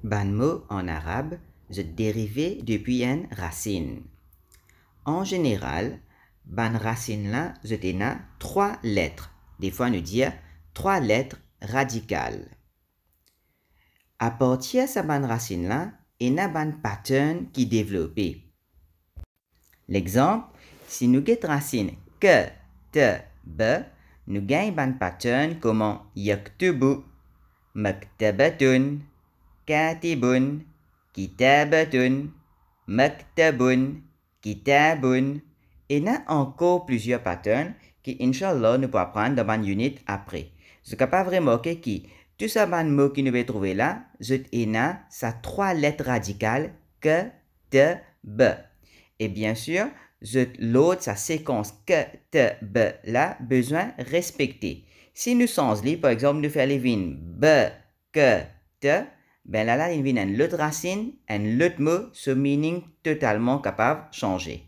Ban mot en arabe, je dérivé depuis une racine. En général, ban racine là, je tenais trois lettres. Des fois, nous dire trois lettres radicales. À partir de cette ban racine là, il y a ban pattern qui développé. L'exemple, si nous avons racine que, te, be, nous gagnons ban pattern comme yaktubu, maktabatun, katibun, kitabatun, maktabun, kitabun. Et il y a encore plusieurs patterns qui, Inch'Allah, nous pourrons apprendre dans une unit après. Ce n'est pas vraiment que tout ça, ban mot qui nous va trouver là, il y a ça trois lettres radicales que, te, be. Et bien sûr, l'autre, sa séquence que, te, be, là, besoin respecter. Si nous sens li, par exemple, nous faisons les vines be, que, te, ben là, il vient une autre racine, un autre mot, ce meaning totalement capable de changer.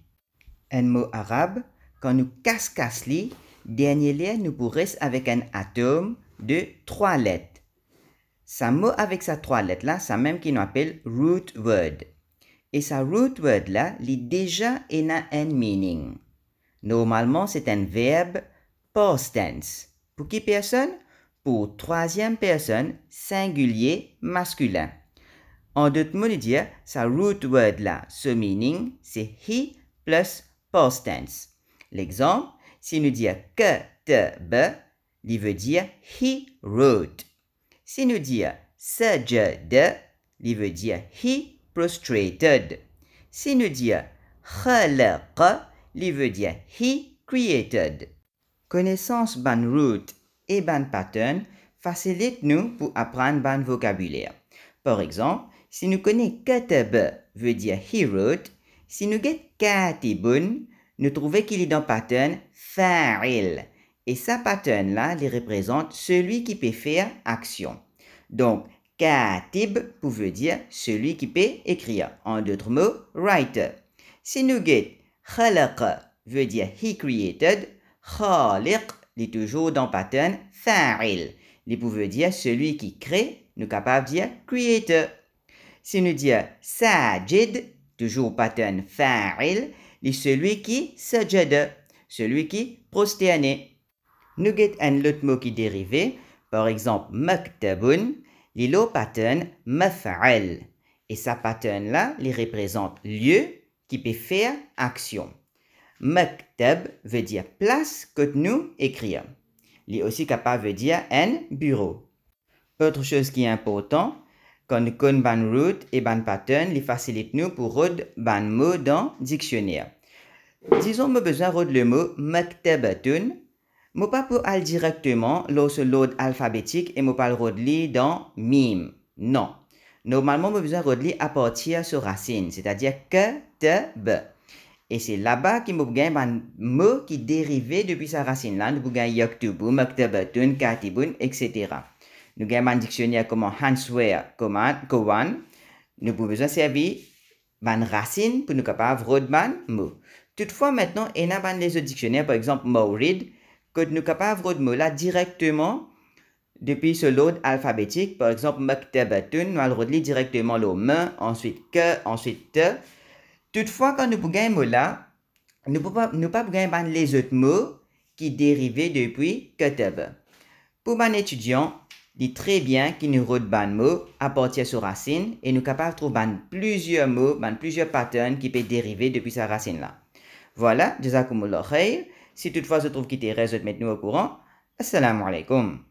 Un mot arabe, quand nous casse li, dernier lien nous pourrait avec un atome de trois lettres. Ça mot avec sa trois lettres là, ça même qu'on appelle root word. Et sa root word là, il déjà un meaning. Normalement, c'est un verbe past tense. Pour qui personne? Pour troisième personne, singulier, masculin. En d'autres mots, dire, sa root word là, ce meaning, c'est he plus past tense. L'exemple, si nous disons que te be, il veut dire he wrote. Si nous disons sajada, il veut dire he prostrated. Si nous disons khalaqa, il veut dire he created. Connaissance ban root et ban pattern facilite nous pour apprendre ban vocabulaire. Par exemple, si nous connaissons kataba veut dire he wrote, si nous get katibun, nous trouvons qu'il est dans pattern fa'il. Et sa pattern là, il représente celui qui peut faire action. Donc, katib veut dire celui qui peut écrire. En d'autres mots, writer. Si nous get khalaqa veut dire he created, khaliq est toujours dans pattern fa'il. Il veut dire celui qui crée, nous capable de dire creator. Si nous disons sajid, toujours pattern fa'il, est celui qui sajada, celui qui prosterne. Nous avons un autre mot qui est dérivé, par exemple maktabun, l'îlot pattern maf'al. Et sa pattern là, il représente lieu qui peut faire action. Maktab veut dire place que nous écrire. Il est aussi capable de dire un bureau. Autre chose qui est important, quand nous connaissons ban root et ban pattern, il facilite nous pour rendre ban mot dans dictionnaire. Disons, nous besoin de le mot maktabatun, mais pas pour aller directement lorsque l'ordre alphabétique et moi pas le rodli dans mime. Non. Normalement, nous besoin de rodli à partir de racine, c'est-à-dire que, te, be. Et c'est là-bas qu'il nous gagne un mot qui est dérivé depuis sa racine là. Nous gagne yaktubu, maktabatun, katibun, etc. Nous gagnons un dictionnaire comme Hanswehr, Kowan. Nous pouvons besoin servir une racine pour nous capables de rodman mot. Toutefois, maintenant, il y a les autres dictionnaires, par exemple Maurid, que nous capables de mot là directement depuis ce lot alphabétique. Par exemple, maktabatun, nous allons relire directement le main, ensuite que, ensuite te. Toutefois, quand nous pouvons gagner mot là, nous ne pouvons pas gagner les autres mots qui dérivent depuis kataba. Pour un étudiant, dit très bien qu'il nous rôde ban mot à partir de sa racine et nous capables de trouver plusieurs mots, plusieurs patterns qui peuvent dériver depuis sa racine là. Voilà, jazakumullah khair. Si toutefois je trouve qu'il te reste, mettez-nous au courant. Assalamu alaikum.